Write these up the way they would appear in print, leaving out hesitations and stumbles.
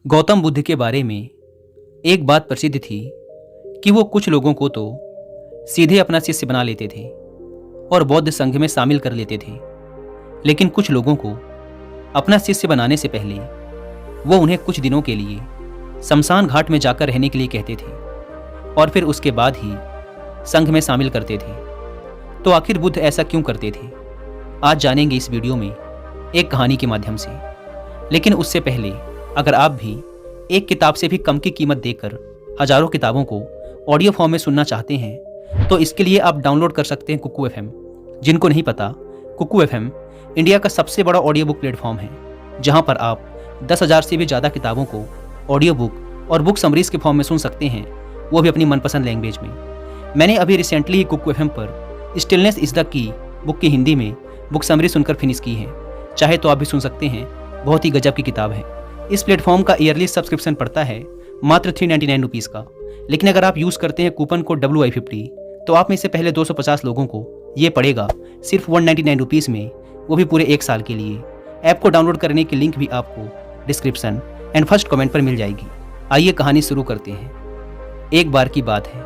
गौतम बुद्ध के बारे में एक बात प्रसिद्ध थी कि वो कुछ लोगों को तो सीधे अपना शिष्य बना लेते थे और बौद्ध संघ में शामिल कर लेते थे, लेकिन कुछ लोगों को अपना शिष्य बनाने से पहले वो उन्हें कुछ दिनों के लिए शमशान घाट में जाकर रहने के लिए कहते थे और फिर उसके बाद ही संघ में शामिल करते थे। तो आखिर बुद्ध ऐसा क्यों करते थे, आज जानेंगे इस वीडियो में एक कहानी के माध्यम से। लेकिन उससे पहले अगर आप भी एक किताब से भी कम की कीमत देकर हजारों किताबों को ऑडियो फॉर्म में सुनना चाहते हैं तो इसके लिए आप डाउनलोड कर सकते हैं कुकू एफएम। जिनको नहीं पता, कुकू एफएम इंडिया का सबसे बड़ा ऑडियो बुक प्लेटफॉर्म है, जहां पर आप 10,000 से भी ज़्यादा किताबों को ऑडियो बुक और बुक समरीज के फॉर्म में सुन सकते हैं, वो भी अपनी मनपसंद लैंग्वेज में। मैंने अभी रिसेंटली ही कुकू एफएम पर stillness is the key book की हिंदी में बुक समरी सुनकर फिनिश की है। चाहे तो आप भी सुन सकते हैं, बहुत ही गजब की किताब है। इस प्लेटफॉर्म का ईयरली सब्सक्रिप्शन पड़ता है मात्र 399 रुपीज़ का, लेकिन अगर आप यूज़ करते हैं कूपन कोड WI50 तो आप में से पहले 250 लोगों को ये पड़ेगा सिर्फ 199 रुपीज़ में, वो भी पूरे 1 साल के लिए। ऐप को डाउनलोड करने की लिंक भी आपको डिस्क्रिप्शन एंड फर्स्ट कमेंट पर मिल जाएगी। आइए कहानी शुरू करते हैं। एक बार की बात है,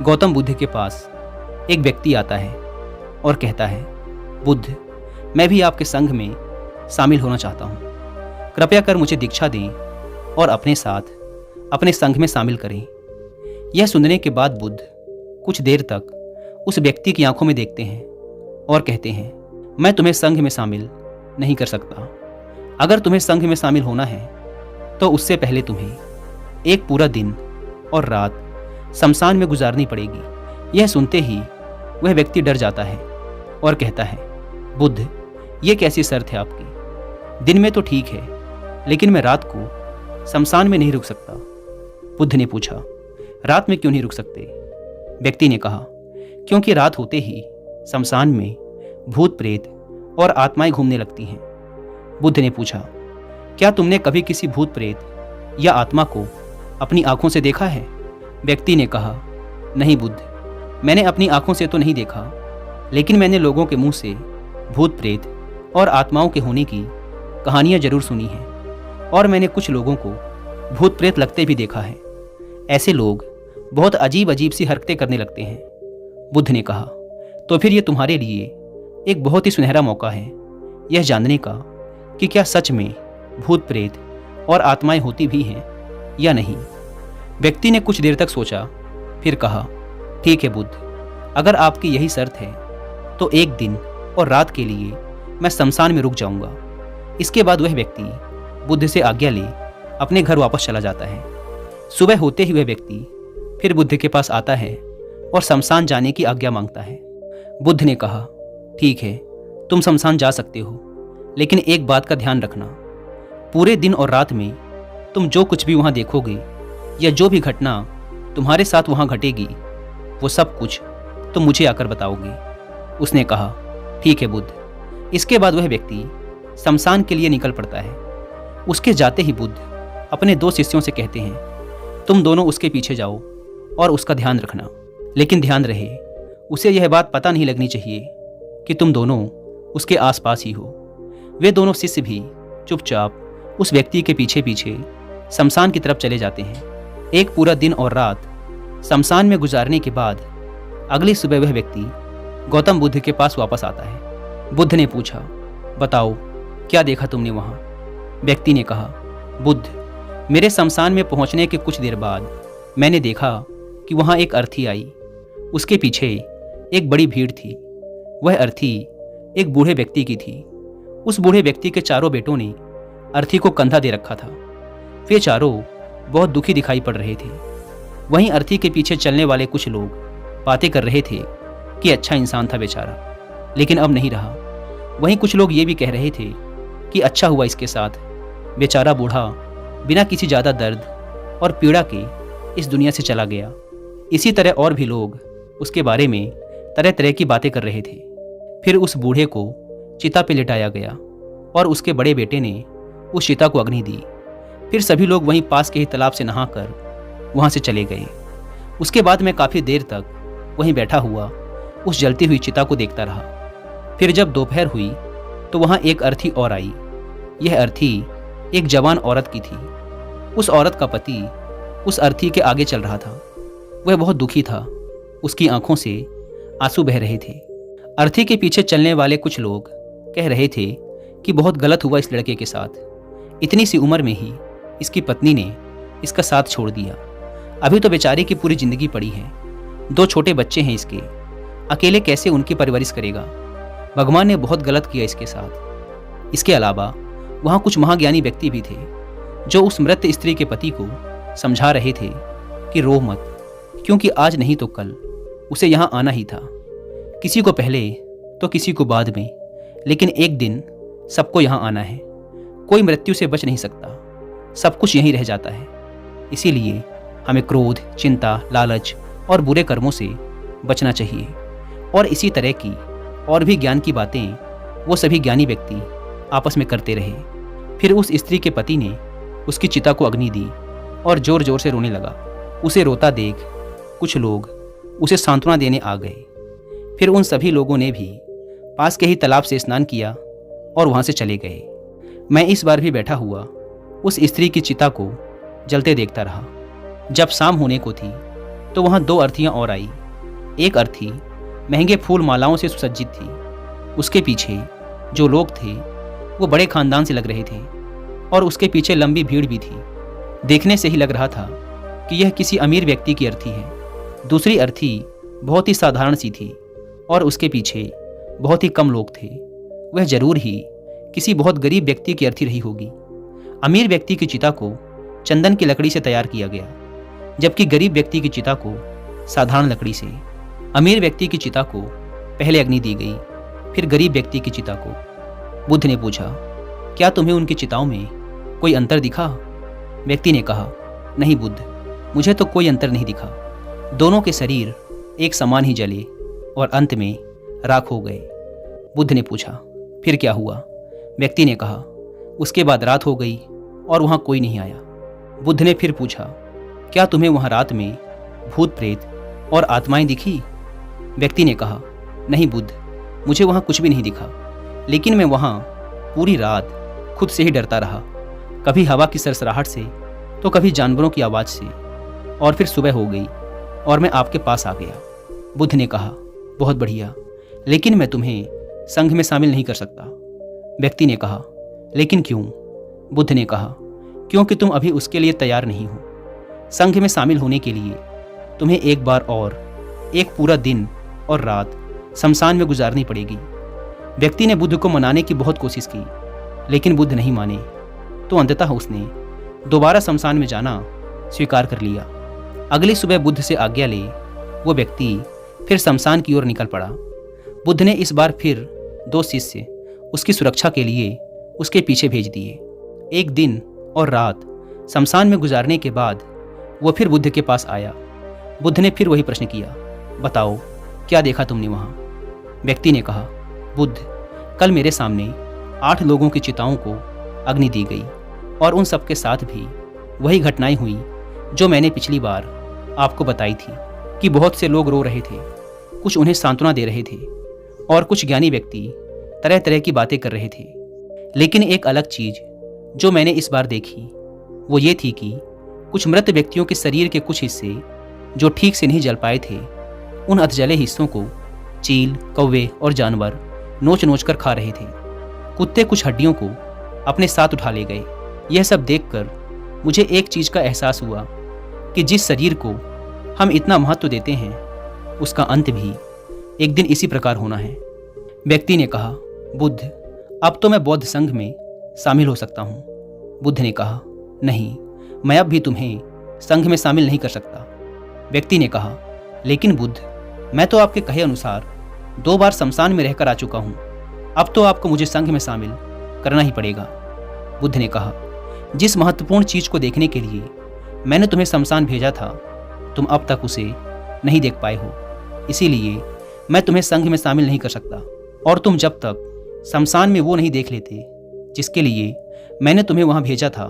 गौतम बुद्ध के पास एक व्यक्ति आता है और कहता है, बुद्ध, मैं भी आपके संघ में शामिल होना चाहता हूँ, कृपया कर मुझे दीक्षा दें और अपने साथ अपने संघ में शामिल करें। यह सुनने के बाद बुद्ध कुछ देर तक उस व्यक्ति की आंखों में देखते हैं और कहते हैं, मैं तुम्हें संघ में शामिल नहीं कर सकता। अगर तुम्हें संघ में शामिल होना है तो उससे पहले तुम्हें एक पूरा दिन और रात शमशान में गुजारनी पड़ेगी। यह सुनते ही वह व्यक्ति डर जाता है और कहता है, बुद्ध, ये कैसी शर्त है आपकी? दिन में तो ठीक है, लेकिन मैं रात को शमशान में नहीं रुक सकता। बुद्ध ने पूछा, रात में क्यों नहीं रुक सकते? व्यक्ति ने कहा, क्योंकि रात होते ही शमशान में भूत प्रेत और आत्माएं घूमने लगती हैं। बुद्ध ने पूछा, क्या तुमने कभी किसी भूत प्रेत या आत्मा को अपनी आंखों से देखा है? व्यक्ति ने कहा, नहीं बुद्ध, मैंने अपनी आंखों से तो नहीं देखा, लेकिन मैंने लोगों के मुंह से भूत प्रेत और आत्माओं के होने की कहानियां जरूर सुनी हैं और मैंने कुछ लोगों को भूत प्रेत लगते भी देखा है। ऐसे लोग बहुत अजीब अजीब सी हरकतें करने लगते हैं। बुद्ध ने कहा, तो फिर ये तुम्हारे लिए एक बहुत ही सुनहरा मौका है यह जानने का कि क्या सच में भूत प्रेत और आत्माएं होती भी हैं या नहीं। व्यक्ति ने कुछ देर तक सोचा, फिर कहा, ठीक है बुद्ध, अगर आपकी यही शर्त है तो एक दिन और रात के लिए मैं शमशान में रुक जाऊंगा। इसके बाद वह व्यक्ति बुद्ध से आज्ञा ले अपने घर वापस चला जाता है। सुबह होते ही वह व्यक्ति फिर बुद्ध के पास आता है और शमशान जाने की आज्ञा मांगता है। बुद्ध ने कहा, ठीक है, तुम शमशान जा सकते हो, लेकिन एक बात का ध्यान रखना, पूरे दिन और रात में तुम जो कुछ भी वहाँ देखोगे या जो भी घटना तुम्हारे साथ वहाँ घटेगी, वो सब कुछ तुम मुझे आकर बताओगे। उसने कहा, ठीक है बुद्ध। इसके बाद वह व्यक्ति शमशान के लिए निकल पड़ता है। उसके जाते ही बुद्ध अपने 2 शिष्यों से कहते हैं, तुम दोनों उसके पीछे जाओ और उसका ध्यान रखना, लेकिन ध्यान रहे उसे यह बात पता नहीं लगनी चाहिए कि तुम दोनों उसके आसपास ही हो। वे दोनों शिष्य भी चुपचाप उस व्यक्ति के पीछे पीछे शमशान की तरफ चले जाते हैं। एक पूरा दिन और रात शमशान में गुजारने के बाद अगली सुबह वह व्यक्ति गौतम बुद्ध के पास वापस आता है। बुद्ध ने पूछा, बताओ क्या देखा तुमने वहाँ? व्यक्ति ने कहा, बुद्ध, मेरे शमशान में पहुँचने के कुछ देर बाद मैंने देखा कि वहाँ एक अर्थी आई। उसके पीछे एक बड़ी भीड़ थी। वह अर्थी एक बूढ़े व्यक्ति की थी। उस बूढ़े व्यक्ति के चारों बेटों ने अर्थी को कंधा दे रखा था। वे चारों बहुत दुखी दिखाई पड़ रहे थे। वहीं अर्थी के पीछे चलने वाले कुछ लोग बातें कर रहे थे कि अच्छा इंसान था बेचारा, लेकिन अब नहीं रहा। वहीं कुछ लोग ये भी कह रहे थे कि अच्छा हुआ इसके साथ, बेचारा बूढ़ा बिना किसी ज़्यादा दर्द और पीड़ा के इस दुनिया से चला गया। इसी तरह और भी लोग उसके बारे में तरह तरह की बातें कर रहे थे। फिर उस बूढ़े को चिता पे लिटाया गया और उसके बड़े बेटे ने उस चिता को अग्नि दी। फिर सभी लोग वहीं पास के ही तालाब से नहाकर वहाँ से चले गए। उसके बाद मैं काफ़ी देर तक वहीं बैठा हुआ उस जलती हुई चिता को देखता रहा। फिर जब दोपहर हुई तो वहाँ एक अर्थी और आई। यह अर्थी एक जवान औरत की थी। उस औरत का पति उस अर्थी के आगे चल रहा था। वह बहुत दुखी था। उसकी आंखों से आंसू बह रहे थे। अर्थी के पीछे चलने वाले कुछ लोग कह रहे थे कि बहुत गलत हुआ इस लड़के के साथ। इतनी सी उम्र में ही इसकी पत्नी ने इसका साथ छोड़ दिया। अभी तो बेचारे की पूरी जिंदगी पड़ी है। 2 छोटे बच्चे हैं इसके। अकेले कैसे उनकी परवरिश करेगा। भगवान ने बहुत गलत किया इसके साथ। इसके अलावा वहाँ कुछ महाज्ञानी व्यक्ति भी थे जो उस मृत स्त्री के पति को समझा रहे थे कि रो मत, क्योंकि आज नहीं तो कल उसे यहाँ आना ही था। किसी को पहले तो किसी को बाद में, लेकिन एक दिन सबको यहाँ आना है। कोई मृत्यु से बच नहीं सकता, सब कुछ यहीं रह जाता है। इसीलिए हमें क्रोध, चिंता, लालच और बुरे कर्मों से बचना चाहिए। और इसी तरह की और भी ज्ञान की बातें वो सभी ज्ञानी व्यक्ति आपस में करते रहे। फिर उस स्त्री के पति ने उसकी चिता को अग्नि दी और जोर जोर से रोने लगा। उसे रोता देख कुछ लोग उसे सांत्वना देने आ गए। फिर उन सभी लोगों ने भी पास के ही तालाब से स्नान किया और वहाँ से चले गए। मैं इस बार भी बैठा हुआ उस स्त्री की चिता को जलते देखता रहा। जब शाम होने को थी तो वहाँ 2 अर्थियाँ और आई। एक अर्थी महंगे फूल मालाओं से सुसज्जित थी। उसके पीछे जो लोग थे वो बड़े खानदान से लग रहे थे और उसके पीछे लंबी भीड़ भी थी। देखने से ही लग रहा था कि यह किसी अमीर व्यक्ति की अर्थी है। दूसरी अर्थी बहुत ही साधारण सी थी और उसके पीछे बहुत ही कम लोग थे। वह जरूर ही किसी बहुत गरीब व्यक्ति की अर्थी रही होगी। अमीर व्यक्ति की चिता को चंदन की लकड़ी से तैयार किया गया, जबकि गरीब व्यक्ति की चिता को साधारण लकड़ी से। अमीर व्यक्ति की चिता को पहले अग्नि दी गई, फिर गरीब व्यक्ति की चिता को। बुद्ध ने पूछा, क्या तुम्हें उनकी चिताओं में कोई अंतर दिखा? व्यक्ति ने कहा, नहीं बुद्ध, मुझे तो कोई अंतर नहीं दिखा। दोनों के शरीर एक समान ही जले और अंत में राख हो गए। बुद्ध ने पूछा, फिर क्या हुआ? व्यक्ति ने कहा, उसके बाद रात हो गई और वहाँ कोई नहीं आया। बुद्ध ने फिर पूछा, क्या तुम्हें वहाँ रात में भूत प्रेत और आत्माएं दिखी? व्यक्ति ने कहा, नहीं बुद्ध, मुझे वहाँ कुछ भी नहीं दिखा, लेकिन मैं वहाँ पूरी रात खुद से ही डरता रहा, कभी हवा की सरसराहट से तो कभी जानवरों की आवाज़ से। और फिर सुबह हो गई और मैं आपके पास आ गया। बुद्ध ने कहा, बहुत बढ़िया, लेकिन मैं तुम्हें संघ में शामिल नहीं कर सकता। व्यक्ति ने कहा, लेकिन क्यों? बुद्ध ने कहा, क्योंकि तुम अभी उसके लिए तैयार नहीं हो। संघ में शामिल होने के लिए तुम्हें एक बार और एक पूरा दिन और रात शमशान में गुजारनी पड़ेगी। व्यक्ति ने बुद्ध को मनाने की बहुत कोशिश की, लेकिन बुद्ध नहीं माने। तो अंततः उसने दोबारा शमशान में जाना स्वीकार कर लिया। अगली सुबह बुद्ध से आज्ञा ले वो व्यक्ति फिर शमशान की ओर निकल पड़ा। बुद्ध ने इस बार फिर 2 शिष्य उसकी सुरक्षा के लिए उसके पीछे भेज दिए। एक दिन और रात शमशान में गुजारने के बाद वो फिर बुद्ध के पास आया। बुद्ध ने फिर वही प्रश्न किया, बताओ क्या देखा तुमने वहाँ? व्यक्ति ने कहा, बुद्ध, कल मेरे सामने 8 लोगों की चिताओं को अग्नि दी गई और उन सबके साथ भी वही घटनाएं हुई जो मैंने पिछली बार आपको बताई थी कि बहुत से लोग रो रहे थे, कुछ उन्हें सांत्वना दे रहे थे और कुछ ज्ञानी व्यक्ति तरह तरह की बातें कर रहे थे। लेकिन एक अलग चीज जो मैंने इस बार देखी वो ये थी कि कुछ मृत व्यक्तियों के शरीर के कुछ हिस्से जो ठीक से नहीं जल पाए थे, उन अधजले हिस्सों को चील, कौवे और जानवर नोच नोच कर खा रहे थे। कुत्ते कुछ हड्डियों को अपने साथ उठा ले गए। यह सब देखकर मुझे एक चीज का एहसास हुआ कि जिस शरीर को हम इतना महत्व देते हैं उसका अंत भी एक दिन इसी प्रकार होना है। व्यक्ति ने कहा, बुद्ध, अब तो मैं बौद्ध संघ में शामिल हो सकता हूँ। बुद्ध ने कहा, नहीं, मैं अब भी तुम्हें संघ में शामिल नहीं कर सकता। व्यक्ति ने कहा, लेकिन बुद्ध, मैं तो आपके कहे अनुसार 2 बार शमशान में रहकर आ चुका हूँ, अब तो आपको मुझे संघ में शामिल करना ही पड़ेगा। बुद्ध ने कहा, जिस महत्वपूर्ण चीज को देखने के लिए मैंने तुम्हें शमशान भेजा था, तुम अब तक उसे नहीं देख पाए हो, इसीलिए मैं तुम्हें संघ में शामिल नहीं कर सकता। और तुम जब तक शमशान में वो नहीं देख लेते जिसके लिए मैंने तुम्हें वहां भेजा था,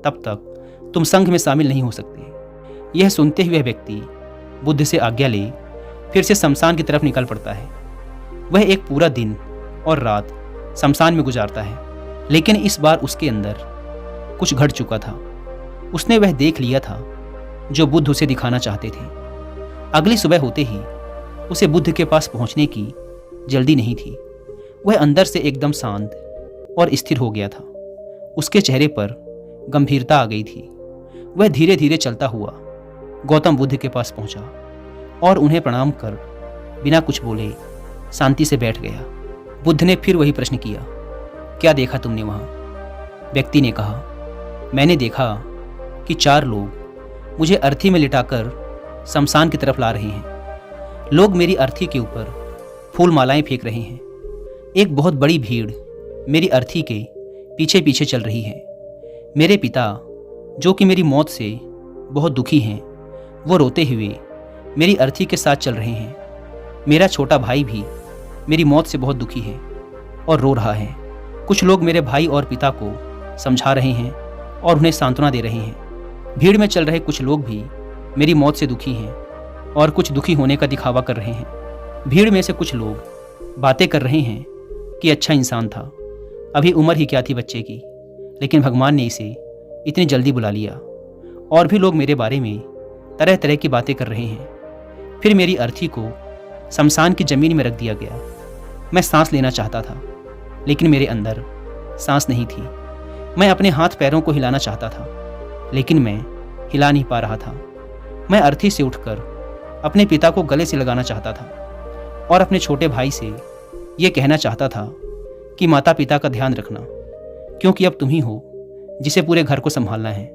तब तक तुम संघ में शामिल नहीं हो सकते। यह सुनते हुए व्यक्ति बुद्ध से आज्ञा ले फिर से शमशान की तरफ निकल पड़ता है। वह एक पूरा दिन और रात शमशान में गुजारता है, लेकिन इस बार उसके अंदर कुछ घट चुका था। उसने वह देख लिया था जो बुद्ध उसे दिखाना चाहते थे। अगली सुबह होते ही उसे बुद्ध के पास पहुंचने की जल्दी नहीं थी। वह अंदर से एकदम शांत और स्थिर हो गया था। उसके चेहरे पर गंभीरता आ गई थी। वह धीरे धीरे चलता हुआ गौतम बुद्ध के पास पहुंचा और उन्हें प्रणाम कर बिना कुछ बोले शांति से बैठ गया। बुद्ध ने फिर वही प्रश्न किया, क्या देखा तुमने वहाँ? व्यक्ति ने कहा, मैंने देखा कि 4 लोग मुझे अर्थी में लिटाकर शमशान की तरफ ला रहे हैं। लोग मेरी अर्थी के ऊपर फूल मालाएं फेंक रहे हैं। एक बहुत बड़ी भीड़ मेरी अर्थी के पीछे पीछे चल रही है। मेरे पिता, जो कि मेरी मौत से बहुत दुखी हैं, वो रोते हुए मेरी अर्थी के साथ चल रहे हैं। मेरा छोटा भाई भी मेरी मौत से बहुत दुखी है और रो रहा है। कुछ लोग मेरे भाई और पिता को समझा रहे हैं और उन्हें सांत्वना दे रहे हैं। भीड़ में चल रहे कुछ लोग भी मेरी मौत से दुखी हैं और कुछ दुखी होने का दिखावा कर रहे हैं। भीड़ में से कुछ लोग बातें कर रहे हैं कि अच्छा इंसान था, अभी उम्र ही क्या थी बच्चे की, लेकिन भगवान ने इसे इतनी जल्दी बुला लिया। और भी लोग मेरे बारे में तरह तरह की बातें कर रहे हैं। फिर मेरी अर्थी को शमशान की ज़मीन में रख दिया गया। मैं सांस लेना चाहता था, लेकिन मेरे अंदर सांस नहीं थी। मैं अपने हाथ पैरों को हिलाना चाहता था, लेकिन मैं हिला नहीं पा रहा था। मैं अर्थी से उठकर अपने पिता को गले से लगाना चाहता था और अपने छोटे भाई से ये कहना चाहता था कि माता पिता का ध्यान रखना, क्योंकि अब तुम ही हो जिसे पूरे घर को संभालना है।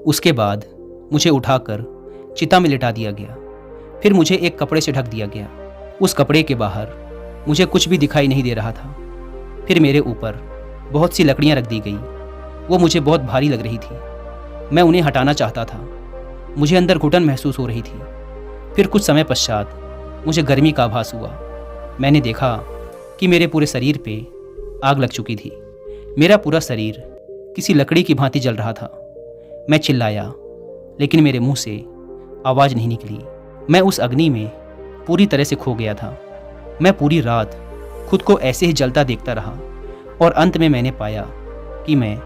उसके बाद मुझे उठाकर चिता में लिटा दिया गया। फिर मुझे एक कपड़े से ढक दिया गया। उस कपड़े के बाहर मुझे कुछ भी दिखाई नहीं दे रहा था। फिर मेरे ऊपर बहुत सी लकड़ियां रख दी गई। वो मुझे बहुत भारी लग रही थी। मैं उन्हें हटाना चाहता था। मुझे अंदर घुटन महसूस हो रही थी। फिर कुछ समय पश्चात मुझे गर्मी का आभास हुआ। मैंने देखा कि मेरे पूरे शरीर पे आग लग चुकी थी। मेरा पूरा शरीर किसी लकड़ी की भांति जल रहा था। मैं चिल्लाया, लेकिन मेरे मुंह से आवाज़ नहीं निकली। मैं उस अग्नि में पूरी तरह से खो गया था। मैं पूरी रात खुद को ऐसे ही जलता देखता रहा और अंत में मैंने पाया कि मैं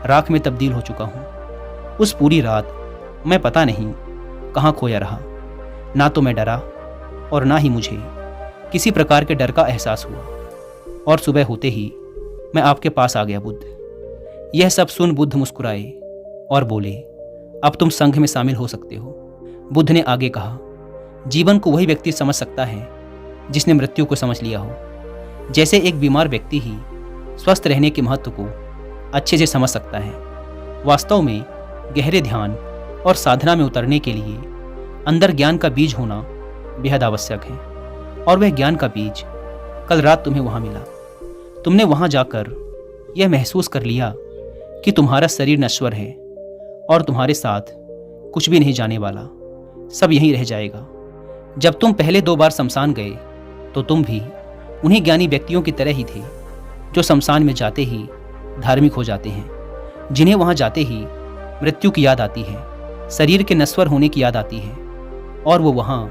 राख में तब्दील हो चुका हूँ। उस पूरी रात मैं पता नहीं कहाँ खोया रहा। ना तो मैं डरा और ना ही मुझे किसी प्रकार के डर का एहसास हुआ। और सुबह होते ही मैं आपके पास आ गया बुद्ध। यह सब सुन बुद्ध मुस्कुराए और बोले, अब तुम संघ में शामिल हो सकते हो। बुद्ध ने आगे कहा, जीवन को वही व्यक्ति समझ सकता है जिसने मृत्यु को समझ लिया हो। जैसे एक बीमार व्यक्ति ही स्वस्थ रहने के महत्व को अच्छे से समझ सकता है। वास्तव में गहरे ध्यान और साधना में उतरने के लिए अंदर ज्ञान का बीज होना बेहद आवश्यक है। और वह ज्ञान का बीज कल रात तुम्हें वहाँ मिला। तुमने वहाँ जाकर यह महसूस कर लिया कि तुम्हारा शरीर नश्वर है और तुम्हारे साथ कुछ भी नहीं जाने वाला, सब यहीं रह जाएगा। जब तुम पहले 2 बार शमशान गए तो तुम भी उन्हीं ज्ञानी व्यक्तियों की तरह ही थे जो शमशान में जाते ही धार्मिक हो जाते हैं, जिन्हें वहाँ जाते ही मृत्यु की याद आती है, शरीर के नश्वर होने की याद आती है और वो वहाँ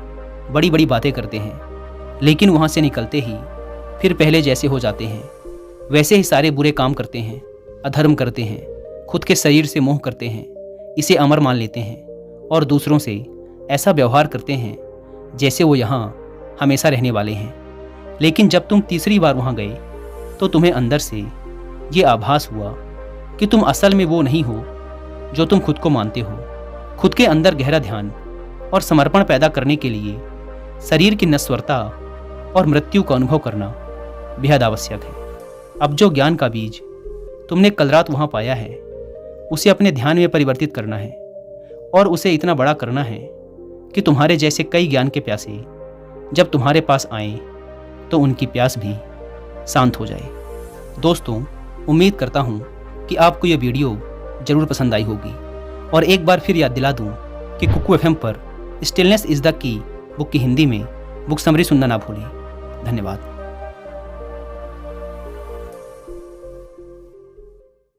बड़ी बड़ी बातें करते हैं, लेकिन वहाँ से निकलते ही फिर पहले जैसे हो जाते हैं। वैसे ही सारे बुरे काम करते हैं, अधर्म करते हैं, खुद के शरीर से मोह करते हैं, इसे अमर मान लेते हैं और दूसरों से ऐसा व्यवहार करते हैं जैसे वो यहाँ हमेशा रहने वाले हैं। लेकिन जब तुम तीसरी बार वहाँ गए तो तुम्हें अंदर से ये आभास हुआ कि तुम असल में वो नहीं हो जो तुम खुद को मानते हो। खुद के अंदर गहरा ध्यान और समर्पण पैदा करने के लिए शरीर की नश्वरता और मृत्यु का अनुभव करना बेहद आवश्यक है। अब जो ज्ञान का बीज तुमने कल रात वहाँ पाया है, उसे अपने ध्यान में परिवर्तित करना है और उसे इतना बड़ा करना है कि तुम्हारे जैसे कई ज्ञान के प्यासे जब तुम्हारे पास आएं तो उनकी प्यास भी शांत हो जाए। दोस्तों, उम्मीद करता हूँ कि आपको यह वीडियो ज़रूर पसंद आई होगी और एक बार फिर याद दिला दूँ कि कुकू FM पर stillness is the key book की हिंदी में बुक समरी सुनना ना भूलें। धन्यवाद।